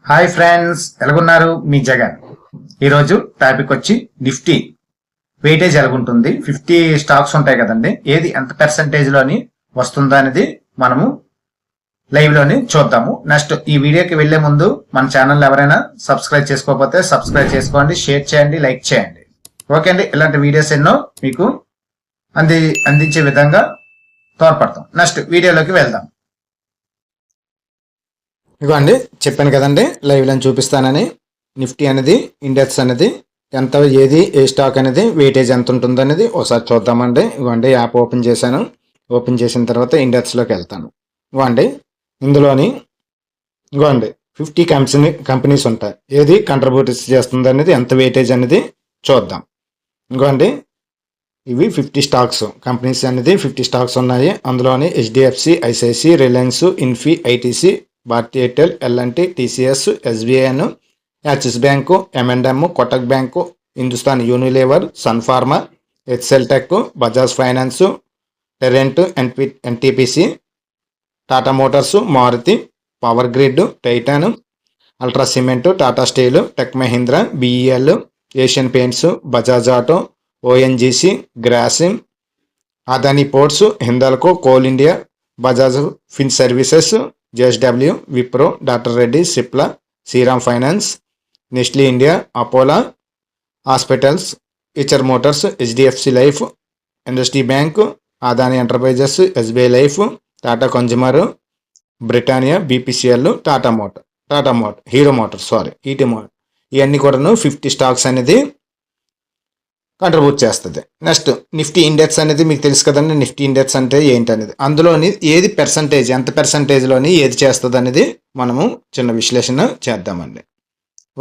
Hi friends, ఎలాగున్నారు? మీ జగన్. ఈరోజు టాపిక్ వచ్చి నిఫ్టీ వెయిటేజ్ ఎలాగుంటుంది, 50 స్టాక్స్ ఉంటాయి కదండి, ఏది ఎంత పర్సంటేజ్ లోని వస్తుందో అనేది మనము లైవ్ లోని చూద్దాము. నెక్స్ట్ ఈ వీడియోకి వెళ్లే ముందు మన ఛానల్ ఎవరైనా సబ్స్క్రైబ్ చేసుకోకపోతే సబ్స్క్రైబ్ చేసుకోండి, షేర్ చేయండి, లైక్ చేయండి. ఓకే అండి, ఇలాంటి వీడియోస్ ఎన్నో మీకు అందించే విధంగా తోడ్పడతాం. నెక్స్ట్ వీడియోలోకి వెళ్దాం. ఇదిగోండి, చెప్పాను కదండి లైవ్లో చూపిస్తానని. నిఫ్టీ అనేది ఇండెక్స్ అనేది ఎంత, ఏది ఏ స్టాక్ అనేది వెయిటేజ్ ఎంత ఉంటుంది అనేది ఒకసారి చూద్దామండి. ఇదిగోండి, యాప్ ఓపెన్ చేశాను. ఓపెన్ చేసిన తర్వాత ఇండెక్స్లోకి వెళ్తాను. ఇదిగోండి, ఇందులోని ఇదిగోండి 50 కంపెనీస్ ఉంటాయి. ఏది కంట్రిబ్యూట్ చేస్తుంది అనేది, ఎంత వెయిటేజ్ అనేది చూద్దాం. ఇదిగోండి, ఇవి 50 స్టాక్స్ కంపెనీస్ అనేది 50 స్టాక్స్ ఉన్నాయి. అందులోని HDFC, ICICI, Reliance, Infy, ITC, Bharti Airtel, L and T, TCS, ఎస్బీఐను, Axis bank, M and M, Kotak bank, Hindustan Unilever, Sun Pharma, HCL tech, Bajaj finance, Trent, NTPC, Tata motors, Maruti, power grid, Titan, ultra cement, Tata steel, tech Mahindra, BEL, Asian paints, Bajaj auto, ONGC, Grasim, Adani ports, Hindalco, coal India, Bajaj fin services, JSW, Wipro, doctor Reddy, Cipla, Shriram finance, Nestle India, Apollo hospitals, Eicher motors, HDFC life, industry bank, Adani enterprises, SBI life, Tata consumer, Britannia, BPCL, Tata motor, hero motor, ET motor, ఇవన్నీ కూడాను 50 stocks అనేది contribute చేస్తుంది. Next Nifty index అనేది మీకు తెలుసు కదండి. Nifty index అంటే ఏంటనేది, అందులోని ఏది పర్సంటేజ్, ఎంత పర్సంటేజ్లోని ఏది చేస్తుంది అనేది మనము చిన్న విశ్లేషణ చేద్దామండి.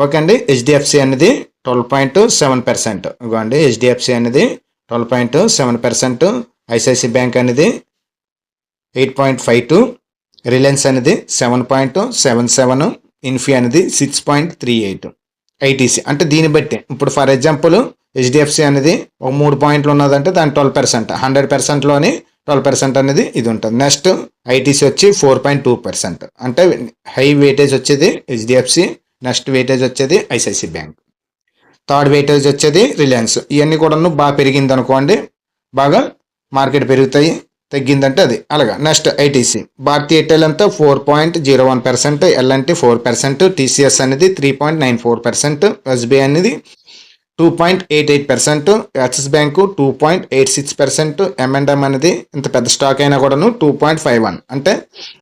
ఓకే అండి, హెచ్డిఎఫ్సి అనేది 12.7%. ఇవ్వండి, హెచ్డిఎఫ్సి అనేది 12.7%, ఐసిఐసి బ్యాంక్ అనేది 8.52, రిలయన్స్ అనేది 7.77, ఇన్ఫీ అనేది 6.38, ఐటీసీ అంటే దీన్ని బట్టి ఇప్పుడు ఫర్ ఎగ్జాంపుల్ హెచ్డిఎఫ్సి అనేది ఒక 3 పాయింట్లు ఉన్నదంటే దాని 12%, 100%లోని 12% అనేది ఇది ఉంటుంది. నెక్స్ట్ ఐటీసీ వచ్చి 4.2%, అంటే హై వెయిటేజ్ వచ్చేది హెచ్డిఎఫ్సి. నెక్స్ట్ వెయిటేజ్ వచ్చేది ఐసిఐసి బ్యాంక్. థర్డ్ వెయిటేజ్ వచ్చేది రిలయన్స్. ఇవన్నీ కూడా బాగా పెరిగింది అనుకోండి, బాగా మార్కెట్ పెరుగుతాయి. తగ్గిందంటే అది అలాగా. నెక్స్ట్ ఐటీసీ, భారతీ ఎయిర్టెల్ అంతా 4.01%, ఎల్ఎన్టీ 4%, టీసీఎస్ అనేది 3.94%, ఎస్బీఐ అనేది 2.88%, యాక్సిస్ బ్యాంకు 2.86%, ఎంఎండ్ఎం అనేది ఇంత పెద్ద స్టాక్ అయినా కూడాను 2.51, అంటే